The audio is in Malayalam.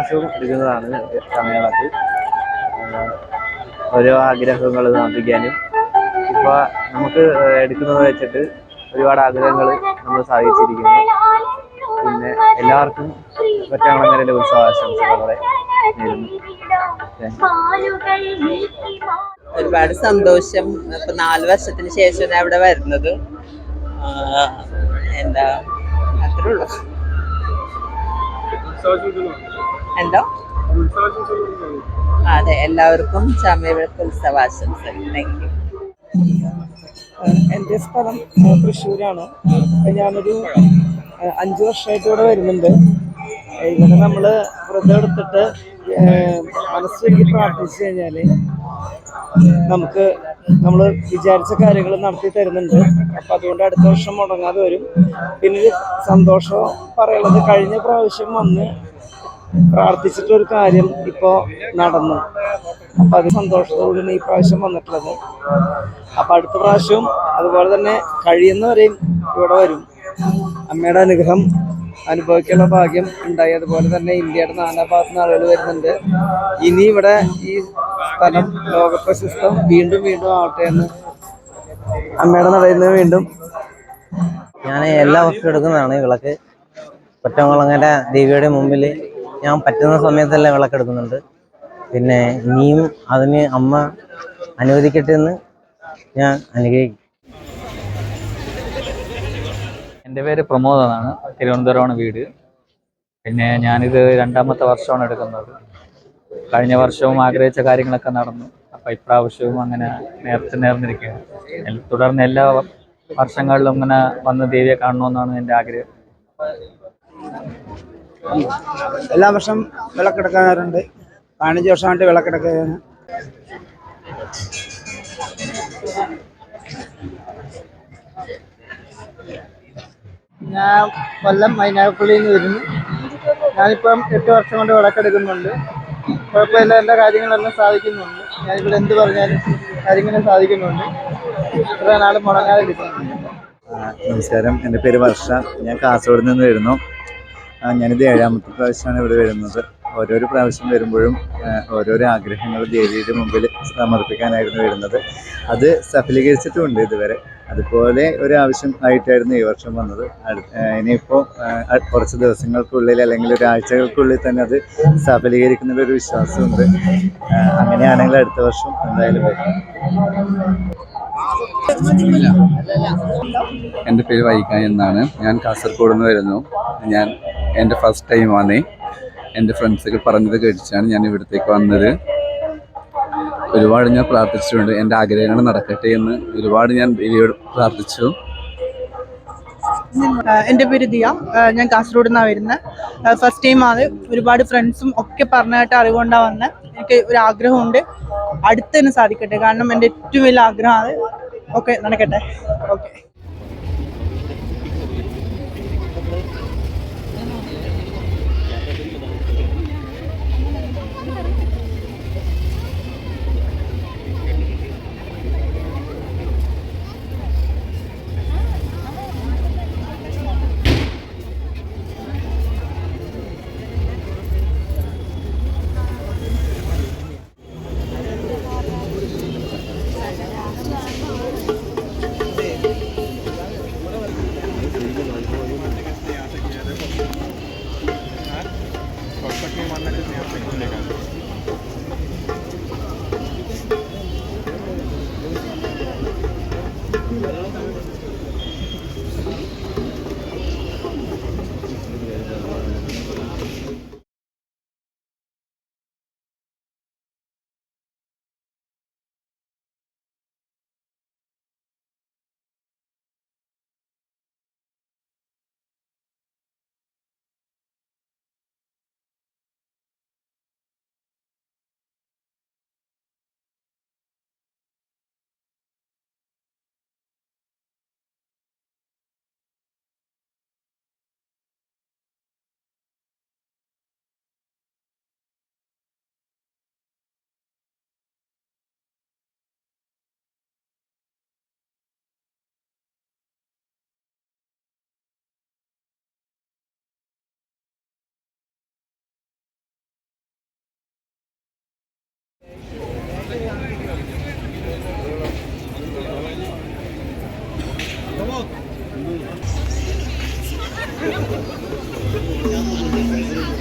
പ്രാവശ്യവും എടുക്കുന്നതാണ് ചമയവിളക്ക്. ഓരോ ആഗ്രഹങ്ങൾ നടത്തിക്കാനും ഇപ്പോൾ നമുക്ക് എടുക്കുന്നത് വെച്ചിട്ട് ഒരുപാട് ആഗ്രഹങ്ങൾ നമ്മൾ സാധിച്ചിരിക്കുന്നു. പിന്നെ എല്ലാവർക്കും ഒറ്റമംഗലയുടെ ഉത്സവാശംസകളോടെ നേരുന്നു. ഒരുപാട് സന്തോഷം. ഇപ്പൊ 4 വർഷത്തിന് ശേഷം ഞാൻ ഇവിടെ വരുന്നത്. എന്താ അത്രേ ഉള്ളൂ. എന്തോ അതെ, എല്ലാവർക്കും ചമയവിളക്ക് ഉത്സവാശംസകൾ. Thank you. എൻ്റെ സ്ഥലം തൃശ്ശൂരാണ്. ഞാനൊരു 5 വർഷമായിട്ട് ഇവിടെ വരുന്നുണ്ട്. ഇവിടെ നമ്മൾ വ്രതം എടുത്തിട്ട് മനസ്സിലേക്ക് പ്രാർത്ഥിച്ചു കഴിഞ്ഞാൽ നമുക്ക് നമ്മൾ വിചാരിച്ച കാര്യങ്ങൾ നടത്തി തരുന്നുണ്ട്. അപ്പം അതുകൊണ്ട് അടുത്ത വർഷം മുടങ്ങാതെ വരും. പിന്നെ ഒരു സന്തോഷം പറയുള്ളത്, കഴിഞ്ഞ പ്രാവശ്യം വന്ന് പ്രാർത്ഥിച്ചിട്ടൊരു കാര്യം ഇപ്പോൾ നടന്നു. അപ്പം അത് സന്തോഷത്തോടുകൂടിയാണ് ഈ പ്രാവശ്യം വന്നിട്ടുള്ളത്. അപ്പം അടുത്ത പ്രാവശ്യവും അതുപോലെ തന്നെ കഴിയുന്നവരെയും ഇവിടെ വരും. അമ്മയുടെ അനുഗ്രഹം അനുഭവിക്കാനുള്ള ഭാഗ്യം ഉണ്ടായി. അതുപോലെ തന്നെ ഇന്ത്യയുടെ നാനാഭാഗത്തു നിന്ന് ആളുകൾ വരുന്നുണ്ട്. ഇനി ഇവിടെ ഈ സ്ഥലം ലോകപ്രശസ്തം വീണ്ടും വീണ്ടും ആവട്ടെ എന്ന് അമ്മയുടെ നടയിൽ നിന്ന് വീണ്ടും. ഞാൻ എല്ലാ വർഷവും എടുക്കുന്നതാണ് വിളക്ക്. ഒറ്റമംഗല ദേവിയുടെ മുമ്പിൽ ഞാൻ പറ്റുന്ന സമയത്തെല്ലാം വിളക്കെടുക്കുന്നുണ്ട്. പിന്നെ ഇനിയും അതിന് അമ്മ അനുവദിക്കട്ടെ എന്ന് ഞാൻ അനുഗ്രഹിക്കും. എൻ്റെ പേര് പ്രമോദ് എന്നാണ്. തിരുവനന്തപുരമാണ് വീട്. പിന്നെ ഞാനിത് 2ാമത്തെ വർഷമാണ് എടുക്കുന്നത്. കഴിഞ്ഞ വർഷവും ആഗ്രഹിച്ച കാര്യങ്ങളൊക്കെ നടന്നു. അപ്പം ഇപ്രാവശ്യവും അങ്ങനെ നേർന്നിരിക്കുകയാണ്. തുടർന്ന് എല്ലാ വർഷങ്ങളിലും ഇങ്ങനെ വന്ന് ദേവിയെ കാണണമെന്നാണ് എൻ്റെ ആഗ്രഹം. എല്ലാ വർഷം വിളക്കെടുക്കാറുണ്ട്. 15 വർഷമായിട്ട് വിളക്കെടുക്കുകയാണ്. ഞാൻ കൊല്ലം മൈനാഗപ്പള്ളിയിൽ നിന്ന് വരുന്നു. ഞാനിപ്പം 8 വർഷം കൊണ്ട് വിളക്കെടുക്കുന്നുണ്ട്. കുഴപ്പമില്ല, എല്ലാ കാര്യങ്ങളെല്ലാം സാധിക്കുന്നുണ്ട്. ഞാനിവിടെ എന്ത് പറഞ്ഞാലും കാര്യങ്ങളും സാധിക്കുന്നുണ്ട്. ഇത്ര നാൾ മുടങ്ങാതെ കിട്ടുന്നുണ്ട്. നമസ്കാരം, എൻ്റെ പേര് വർഷ. ഞാൻ കാസർഗോഡ് നിന്ന് വരുന്നു. ഞാനിത് 7ാമത്തെ പ്രാവശ്യമാണ് ഇവിടെ വരുന്നത്. ഓരോരോ പ്രാവശ്യം വരുമ്പോഴും ഓരോരോ ആഗ്രഹങ്ങൾ ദേവിയുടെ മുമ്പിൽ സമർപ്പിക്കാനായിരുന്നു വരുന്നത്. അത് സഫലീകരിച്ചിട്ടുമുണ്ട് ഇതുവരെ. അതുപോലെ ഒരാവശ്യം ആയിട്ടായിരുന്നു ഈ വർഷം വന്നത്. ഇനിയിപ്പോൾ കുറച്ച് ദിവസങ്ങൾക്കുള്ളിൽ അല്ലെങ്കിൽ ഒരാഴ്ചകൾക്കുള്ളിൽ തന്നെ അത് സഫലീകരിക്കുന്നൊരു വിശ്വാസമുണ്ട്. അങ്ങനെയാണെങ്കിൽ അടുത്ത വർഷം എന്തായാലും വരും. എൻ്റെ പേര് വൈകാൻ എന്നാണ്. ഞാൻ കാസർഗോഡ് നിന്ന് വരുന്നു. ഞാൻ എൻ്റെ ഫസ്റ്റ് ടൈമാണ്. എൻ്റെ ഫ്രണ്ട്സൊക്കെ പറഞ്ഞത് കേട്ടിട്ടാണ് ഞാൻ ഇവിടത്തേക്ക് വന്നത്. ഒരുപാട് ഞാൻ പ്രാർത്ഥിച്ചിട്ടുണ്ട്. എൻ്റെ ആഗ്രഹങ്ങൾ നടക്കട്ടെ എന്ന് ഒരുപാട് ഞാൻ ദേവിയോട് പ്രാർത്ഥിച്ചു. എൻ്റെ പേര് ദിയ. ഞാൻ കാസർഗോഡ് നിന്നാണ് വരുന്നത്. ഫസ്റ്റ് ടൈമാണ്. ഒരുപാട് ഫ്രണ്ട്സും ഒക്കെ പറഞ്ഞായിട്ട് അറിവുകൊണ്ടാണ് വന്നത്. എനിക്ക് ഒരു ആഗ്രഹമുണ്ട്, അടുത്ത് തന്നെ സാധിക്കട്ടെ. കാരണം എൻ്റെ ഏറ്റവും വലിയ ആഗ്രഹമാണ്. ഓക്കെ, നടക്കട്ടെ. ഓക്കെ. Thank you.